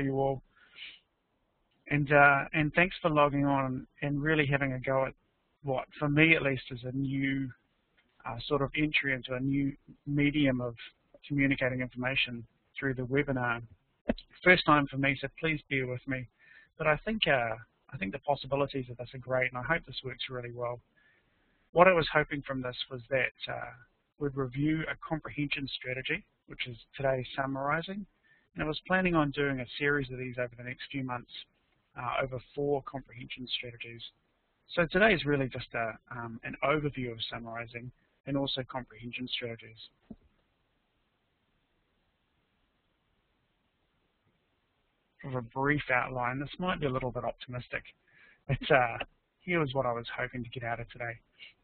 you all. And thanks for logging on and really having a go at what, for me at least, is a new sort of entry into a new medium of communicating information through the webinar. First time for me, so please bear with me. But I think the possibilities of this are great, and I hope this works really well. What I was hoping from this was that we'd review a comprehension strategy, which is today summarising, and I was planning on doing a series of these over the next few months over 4 comprehension strategies. So today is really just an overview of summarising and also comprehension strategies. For a brief outline, this might be a little bit optimistic, but here was what I was hoping to get out of today.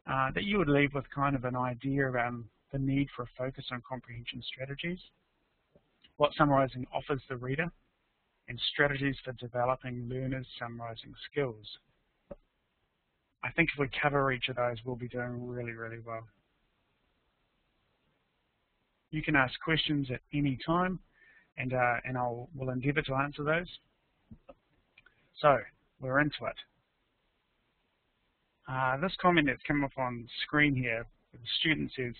That you would leave with kind of an idea around the need for a focus on comprehension strategies, what summarising offers the reader, and strategies for developing learners' summarising skills. I think if we cover each of those, we'll be doing really, really well. You can ask questions at any time, and we'll endeavour to answer those. So, we're into it. This comment that's come up on screen here, the student says,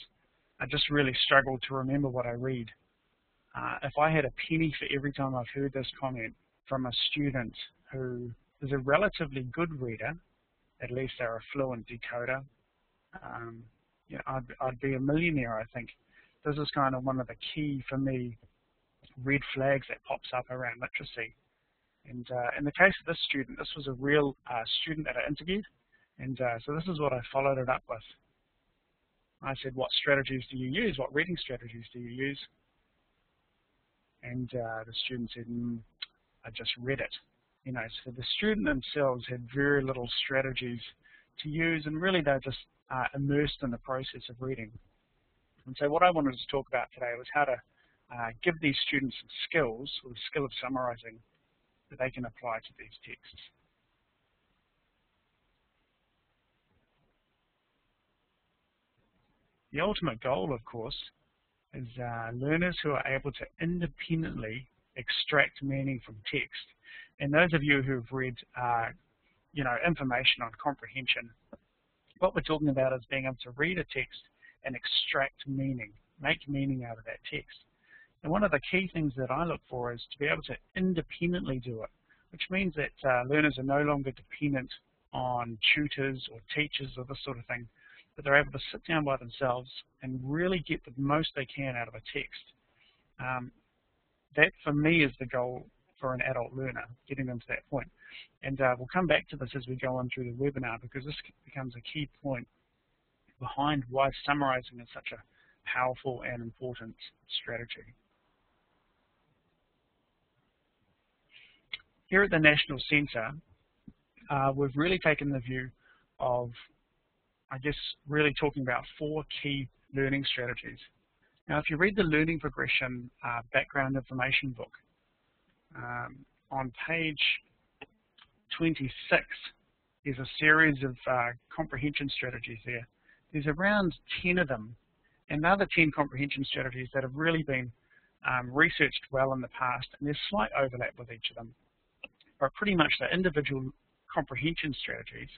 I just really struggled to remember what I read. If I had a penny for every time I've heard this comment from a student who is a relatively good reader, at least they're a fluent decoder, yeah, I'd be a millionaire, I think. This is kind of one of the key, for me, red flags that pops up around literacy. And in the case of this student, this was a real student that I interviewed, and so this is what I followed it up with. I said, what strategies do you use? What reading strategies do you use? And the student said, I just read it. You know, so the student themselves had very little strategies to use, and really they're just immersed in the process of reading. And so what I wanted to talk about today was how to give these students some skills, or the skill of summarising, that they can apply to these texts. The ultimate goal, of course, is learners who are able to independently extract meaning from text. And those of you who've read, you know, information on comprehension, what we're talking about is being able to read a text and extract meaning, make meaning out of that text. And one of the key things that I look for is to be able to independently do it, which means that learners are no longer dependent on tutors or teachers or this sort of thing, but they're able to sit down by themselves and really get the most they can out of a text. That, for me, is the goal for an adult learner, getting them to that point. And we'll come back to this as we go on through the webinar, because this becomes a key point behind why summarising is such a powerful and important strategy. Here at the National Centre, we've really taken the view of, I guess, really talking about 4 key learning strategies. Now, if you read the Learning Progression background information book, on page 26, there's a series of comprehension strategies there. There's around 10 of them, and other 10 comprehension strategies that have really been researched well in the past, and there's slight overlap with each of them. But pretty much the individual comprehension strategies,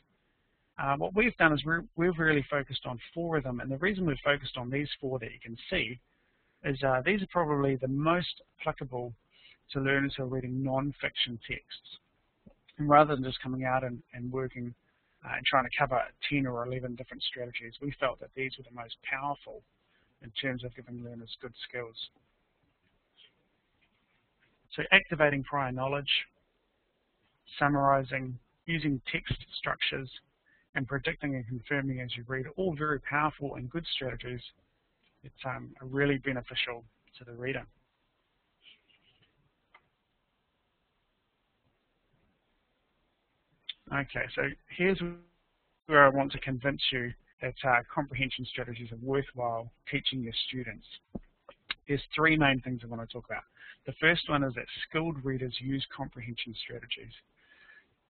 what we've done is we've really focused on 4 of them, and the reason we've focused on these 4 that you can see is these are probably the most applicable to learners who are reading non-fiction texts. And rather than just coming out and working and trying to cover 10 or 11 different strategies, we felt that these were the most powerful in terms of giving learners good skills. So activating prior knowledge, summarising, using text structures, and predicting and confirming as you read, all very powerful and good strategies. It's are really beneficial to the reader. Okay, so here's where I want to convince you that comprehension strategies are worthwhile teaching your students. There's 3 main things I want to talk about. The first one is that skilled readers use comprehension strategies.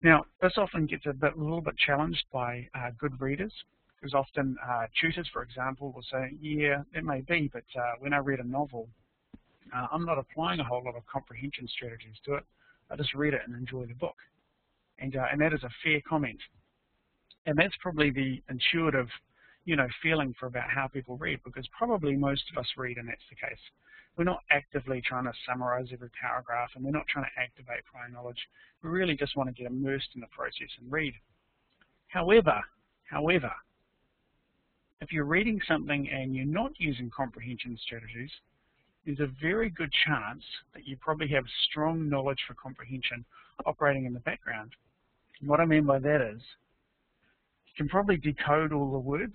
Now, this often gets a little bit challenged by good readers, because often tutors, for example, will say, yeah, it may be, but when I read a novel, I'm not applying a whole lot of comprehension strategies to it. I just read it and enjoy the book. And that is a fair comment. And that's probably the intuitive, feeling for about how people read, because probably most of us read, and that's the case. We're not actively trying to summarize every paragraph, and we're not trying to activate prior knowledge. We really just want to get immersed in the process and read. However, if you're reading something and you're not using comprehension strategies, there's a very good chance that you probably have strong knowledge for comprehension operating in the background. And what I mean by that is, you can probably decode all the words,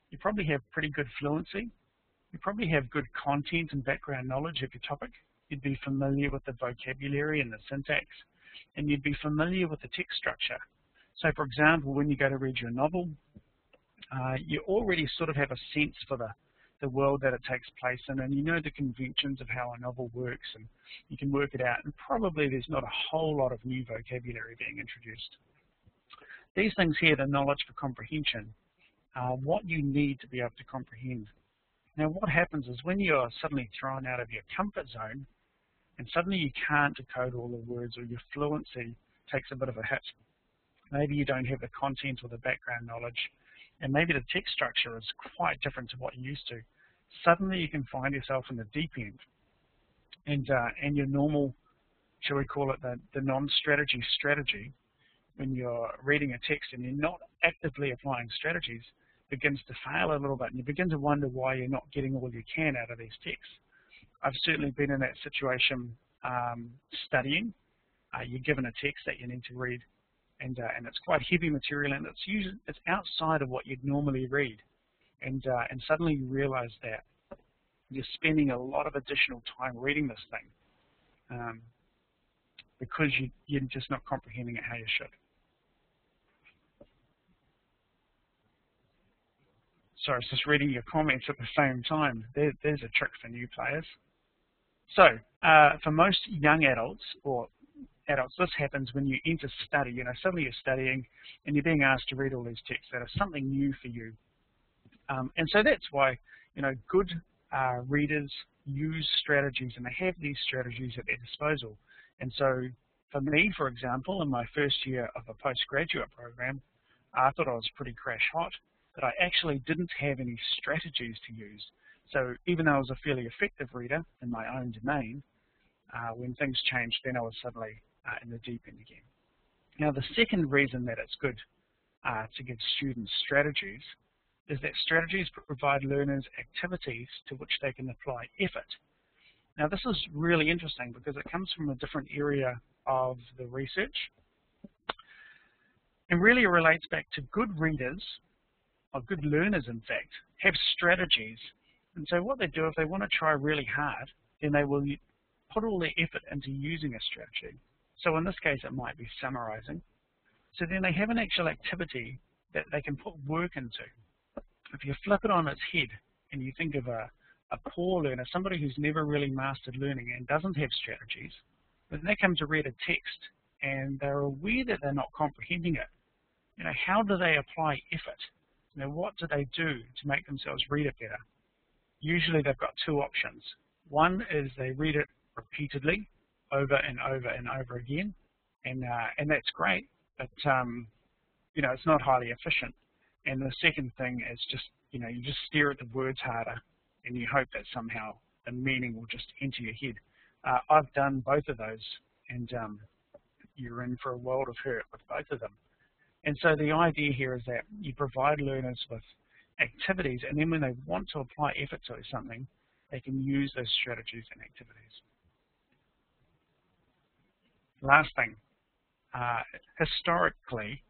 you probably have pretty good fluency, you probably have good content and background knowledge of your topic, you'd be familiar with the vocabulary and the syntax, and you'd be familiar with the text structure. So for example, when you go to read your novel, you already sort of have a sense for the world that it takes place in, and you know the conventions of how a novel works, and you can work it out, and probably there's not a whole lot of new vocabulary being introduced. These things here, the knowledge for comprehension, are what you need to be able to comprehend. Now what happens is when you're suddenly thrown out of your comfort zone, and suddenly you can't decode all the words, or your fluency takes a bit of a hit. Maybe you don't have the content or the background knowledge, and maybe the text structure is quite different to what you're used to. Suddenly you can find yourself in the deep end, and your normal, shall we call it the non-strategy strategy, when you're reading a text and you're not actively applying strategies, begins to fail a little bit, and you begin to wonder why you're not getting all you can out of these texts. I've certainly been in that situation studying. You're given a text that you need to read, and it's quite heavy material, and it's outside of what you'd normally read, and suddenly you realize that you're spending a lot of additional time reading this thing because you're just not comprehending it how you should. Sorry, I was just reading your comments at the same time. There's a trick for new players. So for most young adults, or adults, this happens when you enter study. Suddenly you're studying and you're being asked to read all these texts that are something new for you. And so that's why, good readers use strategies, and they have these strategies at their disposal. And so for me, for example, in my first year of a postgraduate program, I thought I was pretty crash hot, but I actually didn't have any strategies to use. So even though I was a fairly effective reader in my own domain, when things changed, then I was suddenly in the deep end again. Now the second reason that it's good to give students strategies is that strategies provide learners activities to which they can apply effort. Now this is really interesting because it comes from a different area of the research, and really it relates back to good readers, or good learners in fact, have strategies. And so what they do, if they want to try really hard, then they will put all their effort into using a strategy. So in this case it might be summarizing. So then they have an actual activity that they can put work into. If you flip it on its head and you think of a poor learner, somebody who's never really mastered learning and doesn't have strategies, when they come to read a text and they're aware that they're not comprehending it, how do they apply effort? What do they do to make themselves read it better? Usually they've got two options. One is they read it repeatedly, over and over and over again, and that's great, but it's not highly efficient. And the second thing is just, you just stare at the words harder, and you hope that somehow the meaning will just enter your head. I've done both of those, and you're in for a world of hurt with both of them. And so the idea here is that you provide learners with activities, and then when they want to apply effort to something, they can use those strategies and activities. Last thing, historically,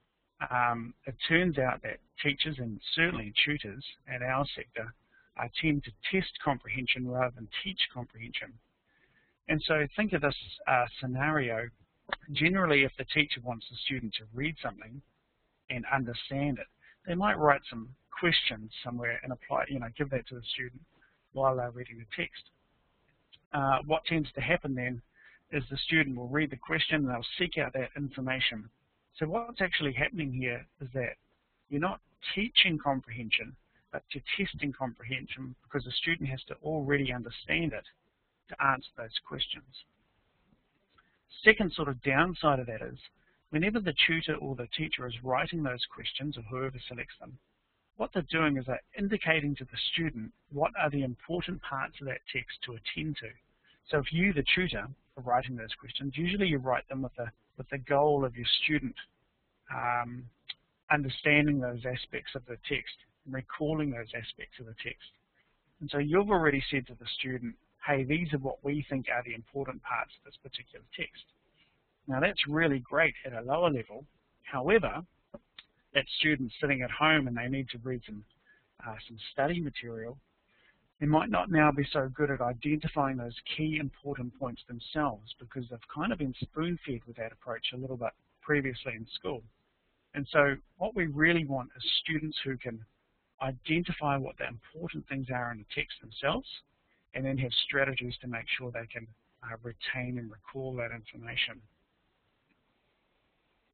it turns out that teachers and certainly tutors at our sector tend to test comprehension rather than teach comprehension. And so think of this scenario. Generally, if the teacher wants the student to read something and understand it, they might write some questions somewhere and apply, give that to the student while they're reading the text. What tends to happen then is the student will read the question and they'll seek out that information. So what's actually happening here is that you're not teaching comprehension, but you're testing comprehension, because the student has to already understand it to answer those questions. Second sort of downside of that is, whenever the tutor or the teacher is writing those questions, or whoever selects them, what they're doing is they're indicating to the student what are the important parts of that text to attend to. So if you, the tutor, are writing those questions, usually you write them with the goal of your student understanding those aspects of the text and recalling those aspects of the text. And so you've already said to the student, hey, these are what we think are the important parts of this particular text. Now that's really great at a lower level. However, that student sitting at home and they need to read some study material, they might not now be so good at identifying those key important points themselves because they've kind of been spoon-fed with that approach a little bit previously in school. And so what we really want is students who can identify what the important things are in the text themselves and then have strategies to make sure they can retain and recall that information.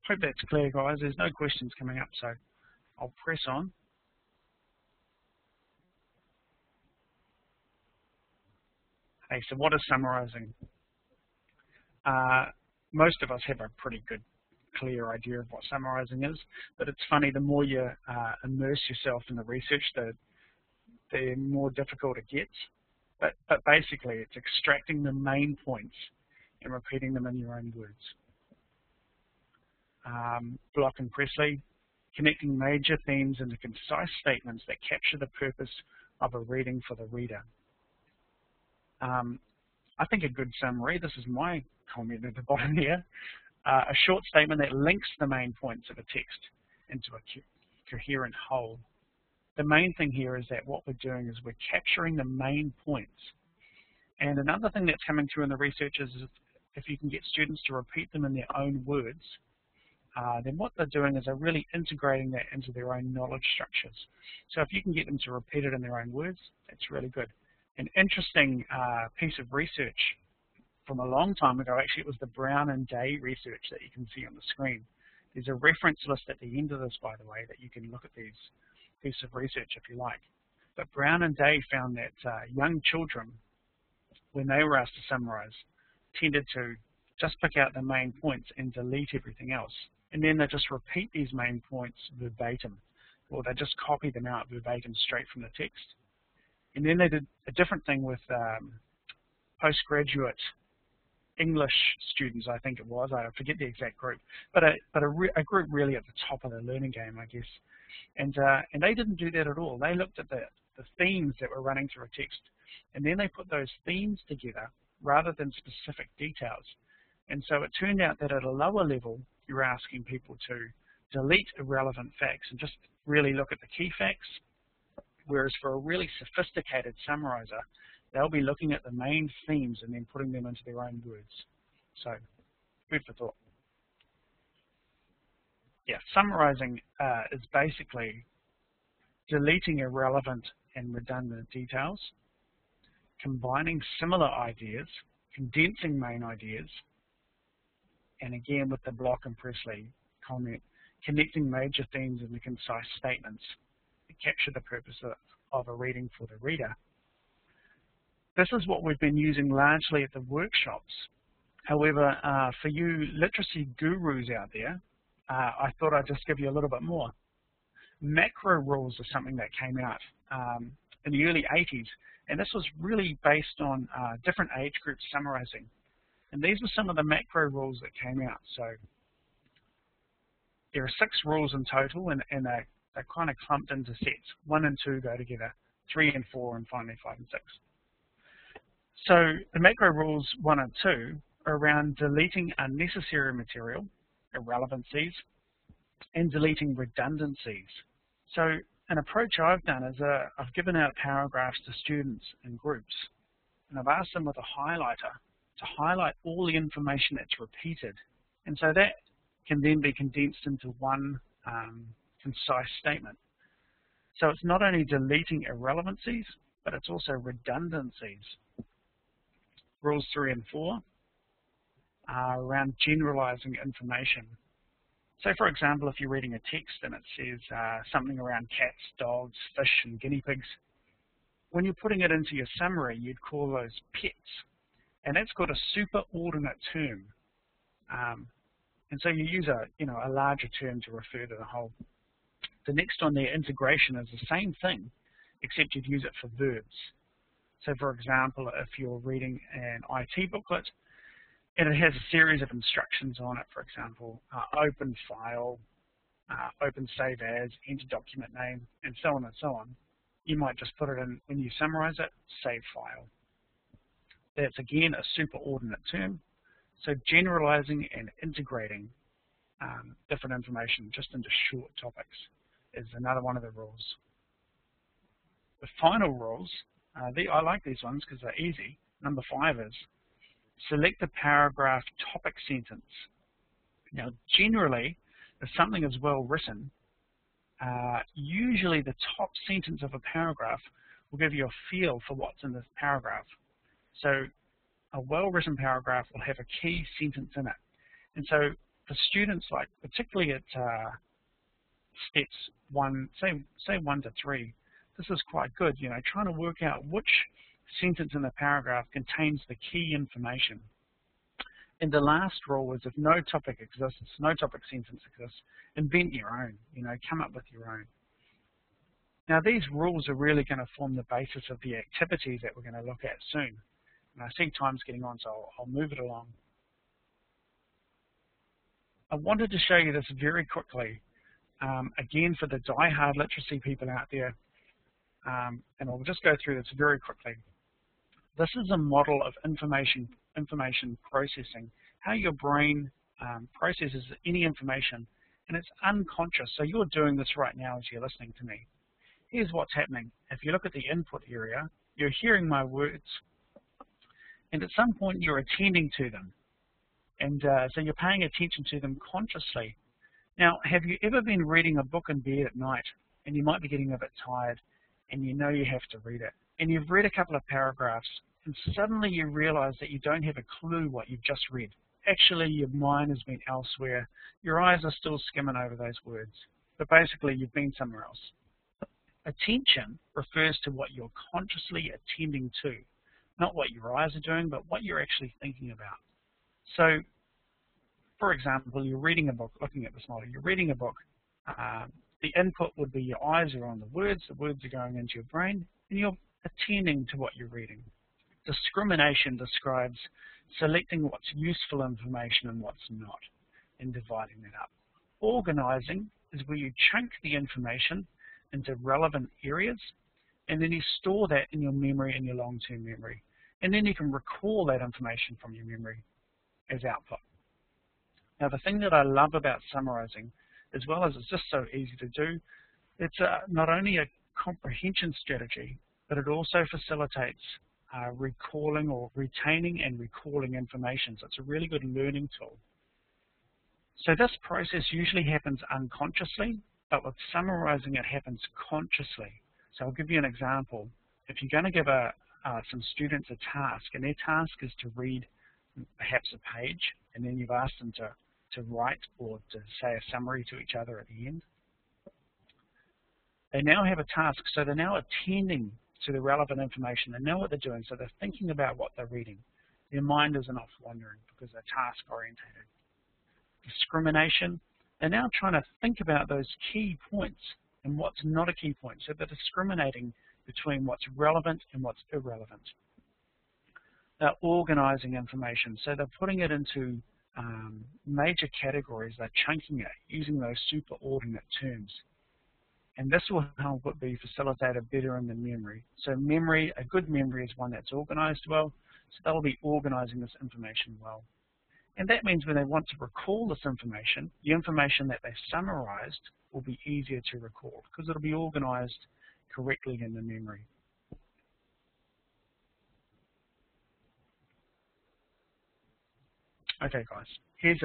Hope that's clear, guys. There's no questions coming up, so I'll press on. Hey, so what is summarising? Most of us have a pretty good, clear idea of what summarising is, but it's funny, the more you immerse yourself in the research, the more difficult it gets. But basically, it's extracting the main points and repeating them in your own words. Block and Presley, connecting major themes into concise statements that capture the purpose of a reading for the reader. I think a good summary, this is my comment at the bottom here, a short statement that links the main points of a text into a coherent whole. The main thing here is that what we're doing is we're capturing the main points. And another thing that's coming through in the research is if you can get students to repeat them in their own words, then what they're doing is they're really integrating that into their own knowledge structures. So if you can get them to repeat it in their own words, that's really good. An interesting piece of research from a long time ago, actually it was the Brown and Day research that you can see on the screen. There's a reference list at the end of this, by the way, that you can look at these pieces of research if you like. But Brown and Day found that young children, when they were asked to summarize, tended to just pick out the main points and delete everything else. And then they just repeat these main points verbatim, or they just copy them out verbatim straight from the text. And then they did a different thing with postgraduate English students, I think it was. I forget the exact group, but a group really at the top of the learning game, I guess. And they didn't do that at all. They looked at the themes that were running through a text, and then they put those themes together rather than specific details. And so it turned out that at a lower level, you're asking people to delete irrelevant facts and just really look at the key facts. Whereas for a really sophisticated summarizer, they'll be looking at the main themes and then putting them into their own words. So, food for thought. Yeah, summarizing is basically deleting irrelevant and redundant details, combining similar ideas, condensing main ideas, and again with the Block and Presley comment, connecting major themes into concise statements to capture the purpose of a reading for the reader. This is what we've been using largely at the workshops. However, for you literacy gurus out there, I thought I'd just give you a little bit more. Macro rules are something that came out in the early 80s, and this was really based on different age groups summarizing. And these were some of the macro rules that came out. So there are 6 rules in total, and they're kind of clumped into sets. 1 and 2 go together, 3 and 4, and finally 5 and 6. So the macro rules 1 and 2 are around deleting unnecessary material, irrelevancies, and deleting redundancies. So an approach I've done is I've given out paragraphs to students in groups, and I've asked them with a highlighter to highlight all the information that's repeated. And so that can then be condensed into one concise statement. So it's not only deleting irrelevancies, but it's also redundancies. Rules 3 and 4 are around generalizing information. So for example, if you're reading a text and it says something around cats, dogs, fish, and guinea pigs, when you're putting it into your summary, you'd call those pets. and that's called a superordinate term. And so you use a larger term to refer to the whole. The next one there, integration, is the same thing, except you'd use it for verbs. So for example, if you're reading an IT booklet and it has a series of instructions on it, for example, open file, open save as, enter document name, and so on, you might just put it in, when you summarize it, save file. That's again a superordinate term. So generalizing and integrating different information just into short topics is another one of the rules. The final rules, I like these ones because they're easy. Number 5 is select a paragraph topic sentence. Now generally, if something is well written, usually the top sentence of a paragraph will give you a feel for what's in this paragraph. So a well-written paragraph will have a key sentence in it. And so for students, like particularly at steps 1, say 1 to 3, this is quite good, trying to work out which sentence in the paragraph contains the key information. And the last rule is if no topic exists, no topic sentence exists, invent your own, come up with your own. Now these rules are really going to form the basis of the activities that we're going to look at soon. And I see time's getting on, so I'll move it along. I wanted to show you this very quickly, again for the die-hard literacy people out there, and I'll just go through this very quickly. This is a model of information processing, how your brain processes any information, and it's unconscious. So you're doing this right now as you're listening to me. Here's what's happening. If you look at the input area, you're hearing my words, and at some point you're attending to them. And so you're paying attention to them consciously. Now, have you ever been reading a book in bed at night, and you might be getting a bit tired, and you know you have to read it, and you've read a couple of paragraphs, and suddenly you realize that you don't have a clue what you've just read. Actually, your mind has been elsewhere. Your eyes are still skimming over those words, but basically you've been somewhere else. Attention refers to what you're consciously attending to, not what your eyes are doing, but what you're actually thinking about. So, for example, you're reading a book, looking at this model, you're reading a book, the input would be your eyes are on the words are going into your brain, and you're attending to what you're reading. Discrimination describes selecting what's useful information and what's not, and dividing that up. Organizing is where you chunk the information into relevant areas, and then you store that in your memory, in your long-term memory. And then you can recall that information from your memory as output. Now, the thing that I love about summarizing, as well as it's just so easy to do, it's not only a comprehension strategy, but it also facilitates recalling or retaining and recalling information. So it's a really good learning tool. So this process usually happens unconsciously, but with summarizing it happens consciously. So I'll give you an example. If you're going to give some students a task, and their task is to read perhaps a page, and then you've asked them to write or to say a summary to each other at the end, they now have a task, so they're now attending to the relevant information. They know what they're doing, so they're thinking about what they're reading. Their mind isn't off wandering because they're task-orientated. Discrimination, they're now trying to think about those key points and what's not a key point. So they're discriminating between what's relevant and what's irrelevant. They're organizing information, so they're putting it into major categories. They're chunking it using those superordinate terms. And this will help it be facilitated better in the memory. So memory, a good memory is one that's organized well, so they'll be organizing this information well. And that means when they want to recall this information, the information that they summarized will be easier to recall because it'll be organized correctly in the memory. Okay, guys, here's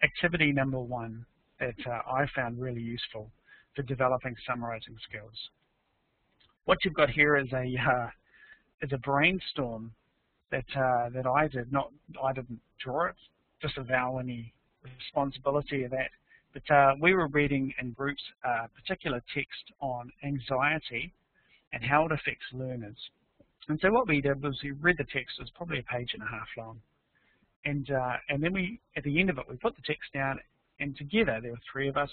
activity number 1 that I found really useful for developing summarizing skills. What you've got here is a brainstorm that I did. I didn't draw it, disavow any responsibility of that. But we were reading in groups a particular text on anxiety and how it affects learners. And so what we did was we read the text. It was probably a page and a half long. And then we, at the end of it, we put the text down, and together, there were 3 of us,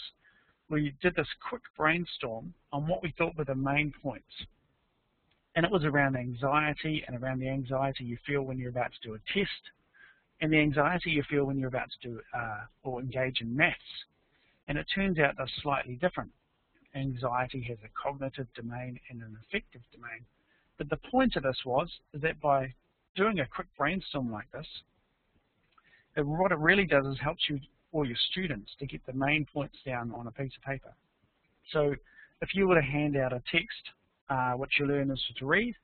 we did this quick brainstorm on what we thought were the main points. And it was around anxiety, and around the anxiety you feel when you're about to do a test, and the anxiety you feel when you're about to do or engage in maths. And it turns out they're slightly different. Anxiety has a cognitive domain and an affective domain. But the point of this was that by doing a quick brainstorm like this, what it really does is helps you or your students to get the main points down on a piece of paper. So if you were to hand out a text which your learners were to read,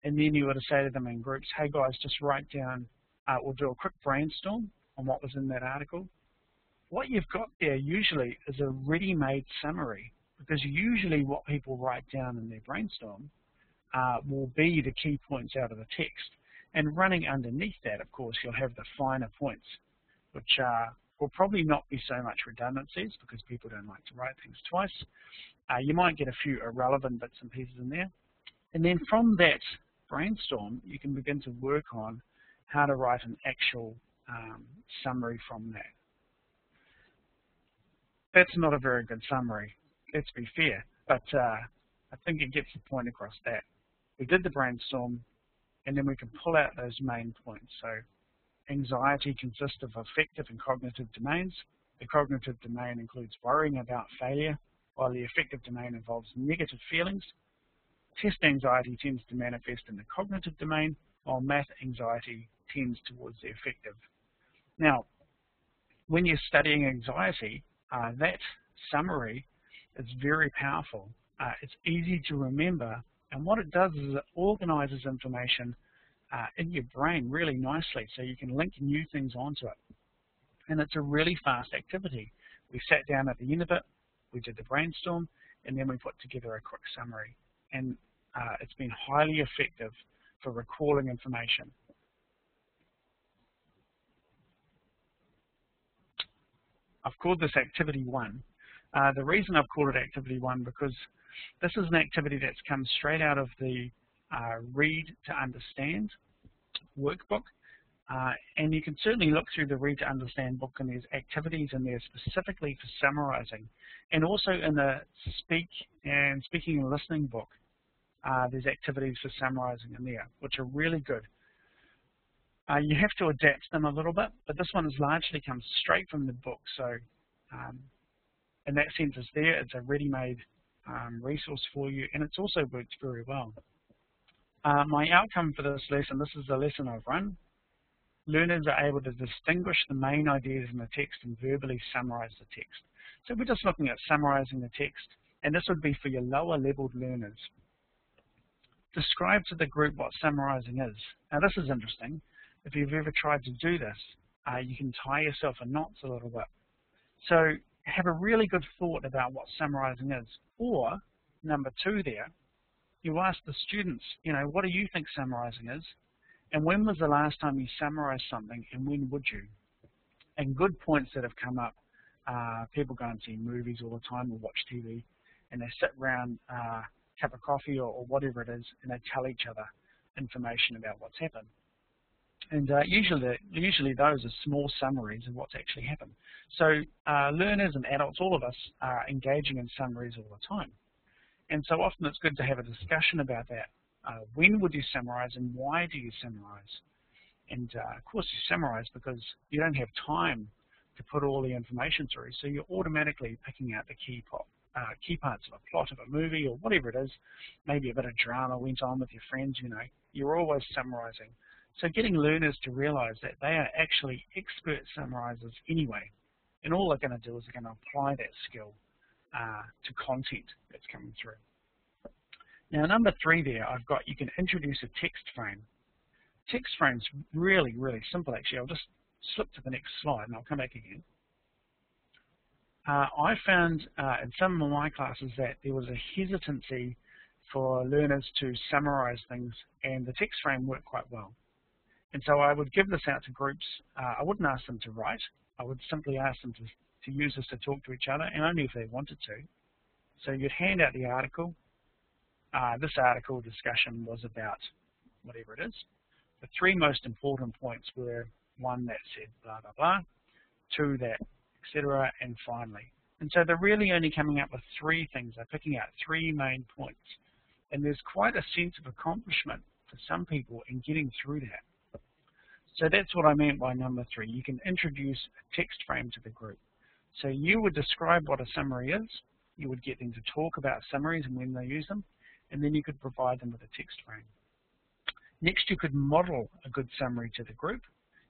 and then you were to say to them in groups, hey guys, just write down or do a quick brainstorm on what was in that article, what you've got there usually is a ready-made summary, because usually what people write down in their brainstorm will be the key points out of the text. And running underneath that, of course, you'll have the finer points, which will probably not be so much redundancies, because people don't like to write things twice. You might get a few irrelevant bits and pieces in there. And then from that brainstorm, you can begin to work on how to write an actual summary from that. That's not a very good summary, let's be fair, but I think it gets the point across that we did the brainstorm, and then we can pull out those main points. So anxiety consists of affective and cognitive domains. The cognitive domain includes worrying about failure, while the affective domain involves negative feelings. Test anxiety tends to manifest in the cognitive domain, while math anxiety tends towards the affective. Now, when you're studying anxiety, that summary is very powerful. It's easy to remember, and what it does is it organizes information in your brain really nicely, so you can link new things onto it. And it's a really fast activity. We sat down at the end of it, we did the brainstorm, and then we put together a quick summary. And it's been highly effective for recalling information. I've called this Activity 1. The reason I've called it Activity 1 because this is an activity that's come straight out of the Read to Understand workbook. And you can certainly look through the Read to Understand book, and there's activities in there specifically for summarizing. And also in the Speaking and Listening book, there's activities for summarizing in there, which are really good. You have to adapt them a little bit, but this one has largely come straight from the book. So in that sense, it's there. It's a ready-made resource for you, and it's also worked very well. My outcome for this lesson, this is the lesson I've run. Learners are able to distinguish the main ideas in the text and verbally summarize the text. So we're just looking at summarizing the text, and this would be for your lower-leveled learners. Describe to the group what summarizing is. Now this is interesting. If you've ever tried to do this, you can tie yourself in knots a little bit. So have a really good thought about what summarizing is. Or, number 2 there, you ask the students, what do you think summarizing is? And when was the last time you summarized something, and when would you? And good points that have come up, people go and see movies all the time or watch TV, and they sit around a cup of coffee or whatever it is, and they tell each other information about what's happened. And usually those are small summaries of what's actually happened. So learners and adults, all of us, are engaging in summaries all the time. And so often it's good to have a discussion about that. When would you summarize, and why do you summarize? And of course you summarize because you don't have time to put all the information through, so you're automatically picking out the key parts of a plot of a movie or whatever it is. Maybe a bit of drama went on with your friends, You're always summarizing. So getting learners to realize that they are actually expert summarizers anyway, and all they're going to do is they're going to apply that skill to content that's coming through. Now, number 3 there, I've got you can introduce a text frame. Text frame's really, really simple, actually. I'll just slip to the next slide, and I'll come back again. I found in some of my classes that there was a hesitancy for learners to summarize things, and the text frame worked quite well. And so I would give this out to groups. I wouldn't ask them to write. I would simply ask them to use this to talk to each other, and only if they wanted to. So you'd hand out the article. This article discussion was about whatever it is. The 3 most important points were 1 that said blah, blah, blah, 2 that, etc., and finally. And so they're really only coming up with 3 things. They're picking out 3 main points. And there's quite a sense of accomplishment for some people in getting through that. So that's what I meant by number 3. You can introduce a text frame to the group. So you would describe what a summary is. You would get them to talk about summaries and when they use them. And then you could provide them with a text frame. Next, you could model a good summary to the group.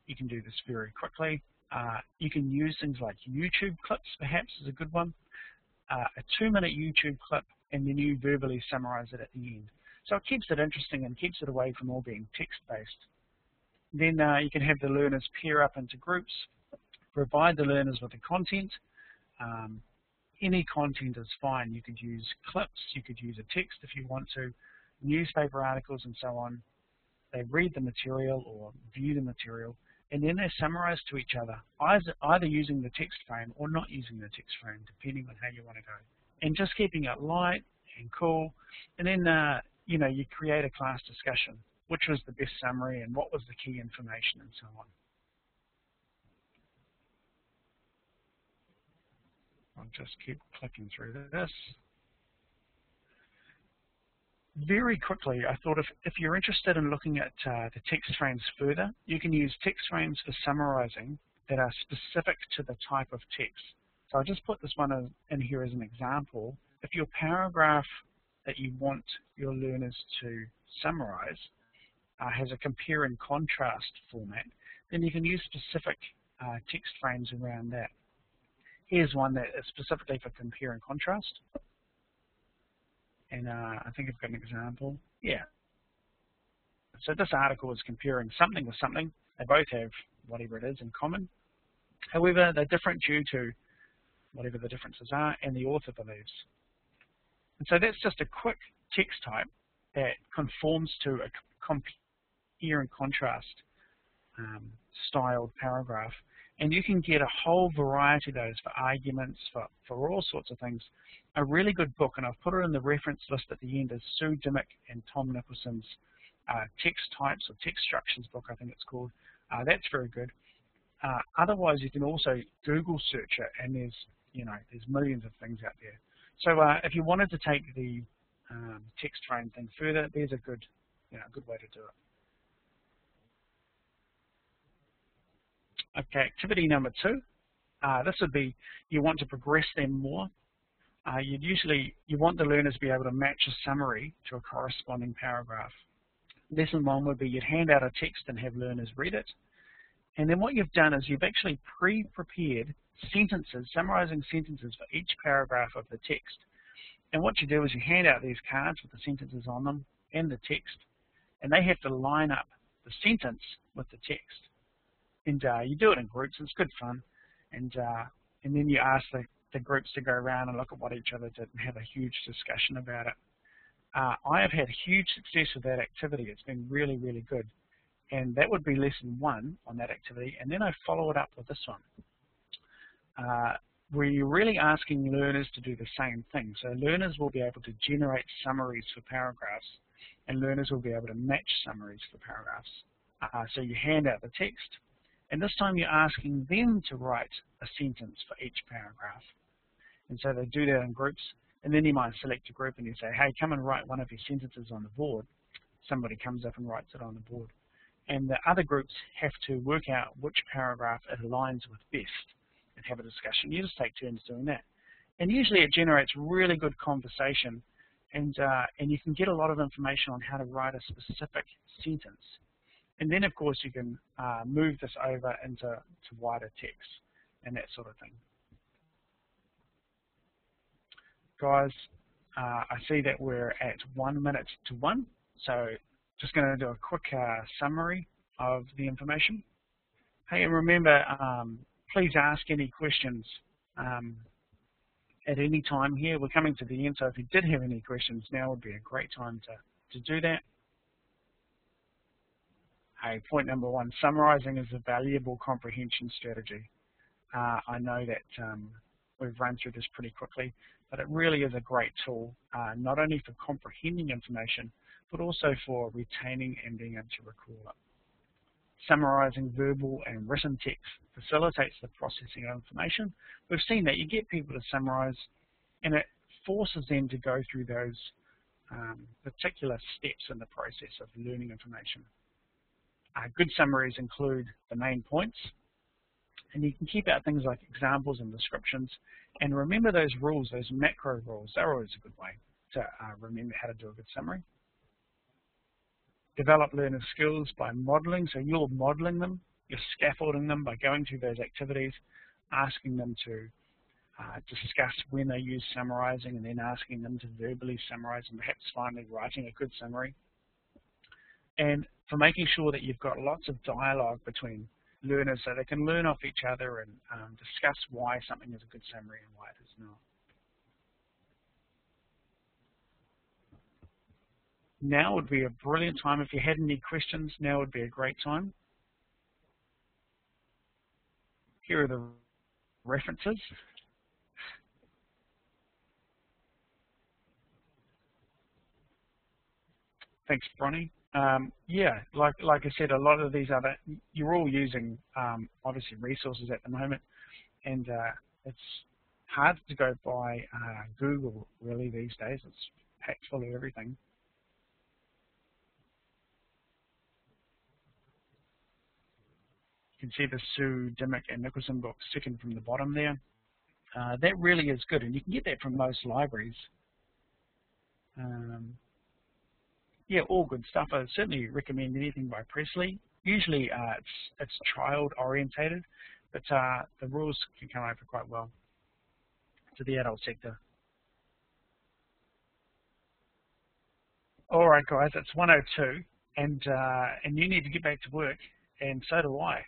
You can do this very quickly. You can use things like YouTube clips, perhaps, is a good one. A 2-minute YouTube clip, and then you verbally summarize it at the end. So it keeps it interesting and keeps it away from all being text-based. Then you can have the learners pair up into groups, provide the learners with the content. Any content is fine. You could use clips, you could use a text if you want to, newspaper articles and so on. They read the material or view the material, and then they summarize to each other, either using the text frame or not using the text frame, depending on how you want to go. And just keeping it light and cool, and then you know, you create a class discussion. Which was the best summary and what was the key information and so on. I'll just keep clicking through this. Very quickly, I thought if you're interested in looking at the text frames further, you can use text frames for summarizing that are specific to the type of text. So I'll just put this one in here as an example. If your paragraph that you want your learners to summarize has a compare and contrast format, then you can use specific text frames around that. Here's one that is specifically for compare and contrast. And I think I've got an example. Yeah. So this article is comparing something with something. They both have whatever it is in common. However, they're different due to whatever the differences are and the author believes. And so that's just a quick text type that conforms to a compare and contrast styled paragraph. And you can get a whole variety of those for arguments, for all sorts of things. A really good book, and I've put it in the reference list at the end, is Sue Dimmick and Tom Nicholson's Text Types or Text Structures book, I think it's called. That's very good. Otherwise, you can also Google search it, and there's millions of things out there. So if you wanted to take the text frame thing further, there's a good way to do it. Okay, activity number 2. This would be you want to progress them more. You want the learners to be able to match a summary to a corresponding paragraph. Lesson 1 would be you'd hand out a text and have learners read it. And then what you've done is you've actually pre-prepared sentences, summarizing sentences for each paragraph of the text. And what you do is you hand out these cards with the sentences on them and the text, and they have to line up the sentence with the text. And you do it in groups. It's good fun. And then you ask the groups to go around and look at what each other did and have a huge discussion about it. I have had huge success with that activity. It's been really, really good. And that would be lesson 1 on that activity. And then I follow it up with this one, where you're really asking learners to do the same thing. So learners will be able to generate summaries for paragraphs, and learners will be able to match summaries for paragraphs. So you hand out the text, and this time you're asking them to write a sentence for each paragraph. And so they do that in groups, and then you might select a group and you say, hey, come and write one of your sentences on the board. Somebody comes up and writes it on the board. And the other groups have to work out which paragraph it aligns with best and have a discussion. You just take turns doing that. And usually it generates really good conversation, and you can get a lot of information on how to write a specific sentence. And then, of course, you can move this over into wider text and that sort of thing. Guys, I see that we're at 1 minute to 1, so just going to do a quick summary of the information. Hey, and remember, please ask any questions at any time here. We're coming to the end, so if you did have any questions, now would be a great time to do that. Hey, point number 1, summarizing is a valuable comprehension strategy. I know that we've run through this pretty quickly, but it really is a great tool, not only for comprehending information, but also for retaining and being able to recall it. Summarising verbal and written text facilitates the processing of information. We've seen that you get people to summarise, and it forces them to go through those particular steps in the process of learning information. Good summaries include the main points, and you can keep out things like examples and descriptions, and remember those rules, those macro rules. They're always a good way to remember how to do a good summary. Develop learner skills by modelling, so you're modelling them, you're scaffolding them by going through those activities, asking them to discuss when they use summarising, and then asking them to verbally summarise and perhaps finally writing a good summary. And for making sure that you've got lots of dialogue between learners so they can learn off each other and discuss why something is a good summary and why it is not. Now would be a brilliant time. If you had any questions, now would be a great time. Here are the references. Thanks, Bronnie. Yeah, like I said, a lot of these other, you're all using obviously resources at the moment, and it's hard to go by Google really these days. It's packed full of everything. You can see the Sue, Dimmick, and Nicholson books second from the bottom there. That really is good, and you can get that from most libraries. Yeah, all good stuff. I certainly recommend anything by Presley. Usually it's child orientated, but the rules can come over quite well to the adult sector. All right, guys, it's 1:02, and you need to get back to work, and so do I.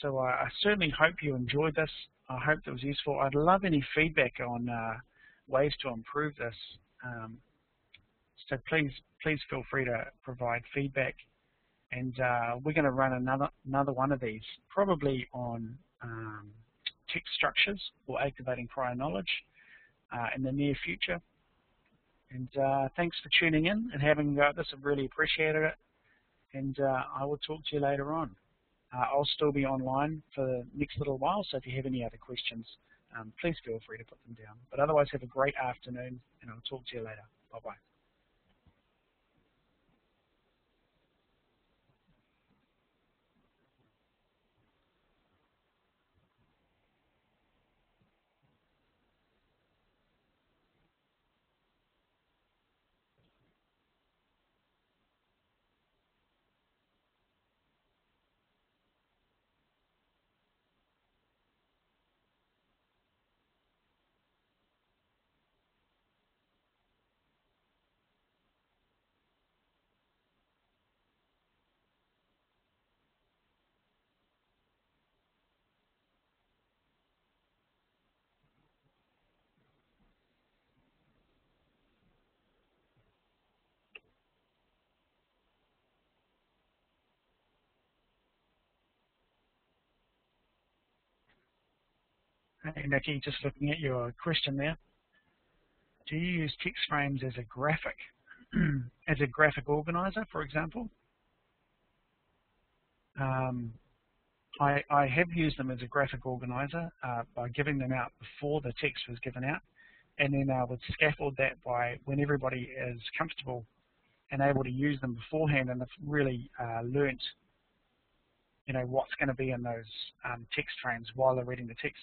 So I certainly hope you enjoyed this. I hope it was useful. I'd love any feedback on ways to improve this. So please feel free to provide feedback, and we're going to run another one of these, probably on text structures or activating prior knowledge in the near future. And thanks for tuning in and having this. I've really appreciated it, and I will talk to you later on. I'll still be online for the next little while, so if you have any other questions, please feel free to put them down. But otherwise, have a great afternoon, and I'll talk to you later. Bye-bye. Hey, Nikki, just looking at your question there. Do you use text frames as a graphic, as a graphic organizer, for example? I have used them as a graphic organizer by giving them out before the text was given out, and then I would scaffold that by when everybody is comfortable and able to use them beforehand and have really learnt, what's going to be in those text frames while they're reading the text.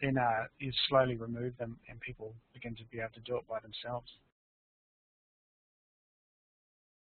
Then you slowly remove them and people begin to be able to do it by themselves.